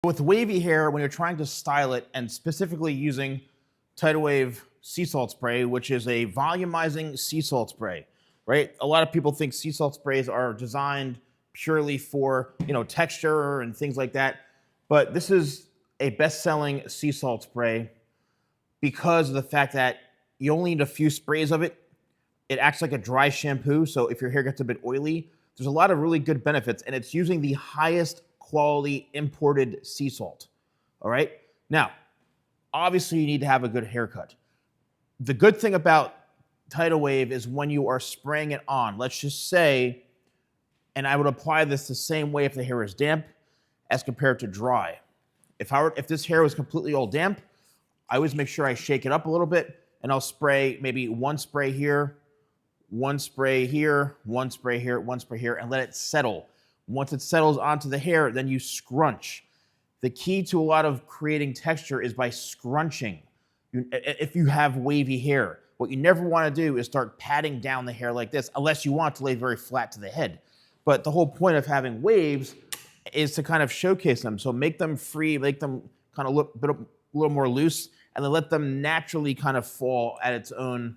With wavy hair, when you're trying to style it, and specifically using Tidal Wave sea salt spray, which is a volumizing sea salt spray, right? A lot of people think sea salt sprays are designed purely for, texture and things like that. But this is a best-selling sea salt spray because of the fact that you only need a few sprays of it. It acts like a dry shampoo, so if your hair gets a bit oily, there's a lot of really good benefits, and it's using the highest quality imported sea salt. All right? Now, obviously you need to have a good haircut. The good thing about Tidal Wave is when you are spraying it on, let's just say, and I would apply this the same way if the hair is damp as compared to dry. If this hair was completely all damp, I always make sure I shake it up a little bit, and I'll spray maybe one spray here, one spray here, one spray here, one spray here, and let it settle. Once it settles onto the hair, then you scrunch. The key to a lot of creating texture is by scrunching. If you have wavy hair, what you never want to do is start patting down the hair like this, unless you want to lay very flat to the head. But the whole point of having waves is to kind of showcase them. So make them free, make them kind of look a little more loose, and then let them naturally kind of fall at its own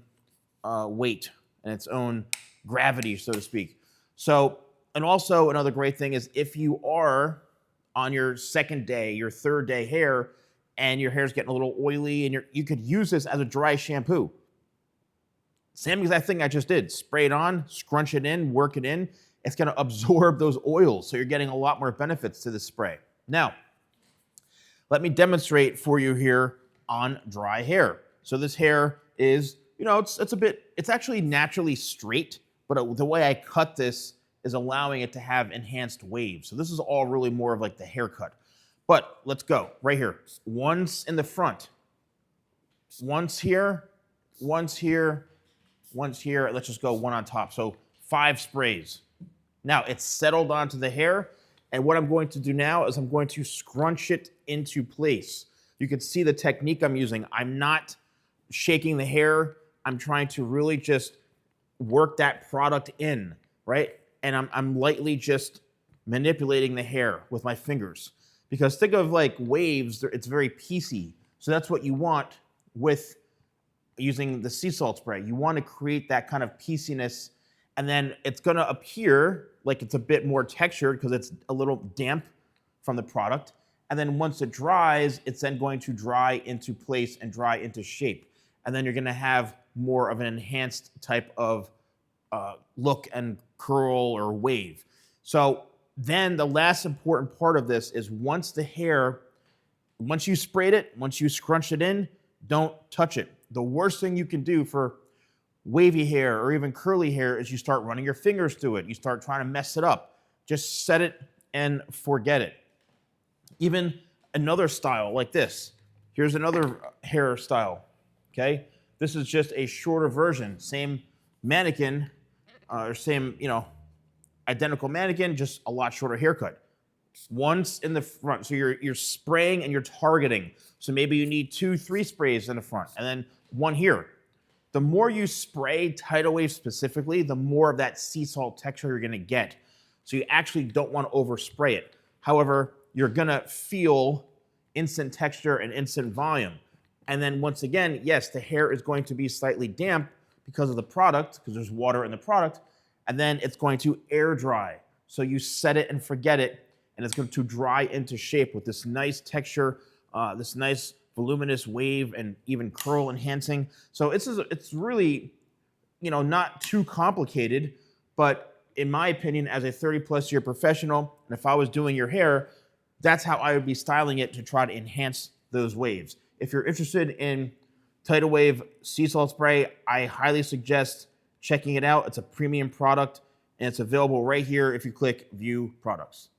weight and its own gravity, so to speak. So, and also another great thing is if you are on your second day, your third day hair, and your hair's getting a little oily, and you could use this as a dry shampoo. Same exact thing I just did. Spray it on, scrunch it in, work it in. It's gonna absorb those oils, so you're getting a lot more benefits to this spray. Now, let me demonstrate for you here on dry hair. So this hair is, it's actually naturally straight, but the way I cut this is allowing it to have enhanced waves. So this is all really more of like the haircut. But let's go right here. Once in the front, once here, once here, once here. Let's just go one on top. So 5 sprays. Now it's settled onto the hair. And what I'm going to do now is I'm going to scrunch it into place. You can see the technique I'm using. I'm not shaking the hair. I'm trying to really just work that product in, right? And I'm lightly just manipulating the hair with my fingers. Because think of like waves, it's very piecey. So that's what you want with using the sea salt spray. You want to create that kind of pieciness, and then it's going to appear like it's a bit more textured because it's a little damp from the product. And then once it dries, it's then going to dry into place and dry into shape. And then you're going to have more of an enhanced type of look and curl or wave. So then the last important part of this is once you sprayed it, once you scrunched it in, don't touch it. The worst thing you can do for wavy hair or even curly hair is you start running your fingers through it. You start trying to mess it up. Just set it and forget it. Even another style like this. Here's another hairstyle, okay? This is just a shorter version. Same mannequin, or same, identical mannequin, just a lot shorter haircut. Once in the front, so you're spraying and you're targeting. So maybe you need 2, 3 sprays in the front, and then 1 here. The more you spray Tidal Wave specifically, the more of that sea salt texture you're gonna get. So you actually don't want to overspray it. However, you're gonna feel instant texture and instant volume. And then once again, yes, the hair is going to be slightly damp because of the product, because there's water in the product, and then it's going to air dry. So you set it and forget it, and it's going to dry into shape with this nice texture, this nice voluminous wave, and even curl enhancing. So it's really, not too complicated, but in my opinion, as a 30+ year professional, and if I was doing your hair, that's how I would be styling it to try to enhance those waves. If you're interested in Tidal Wave sea salt spray, I highly suggest checking it out. It's a premium product, and it's available right here if you click View Products.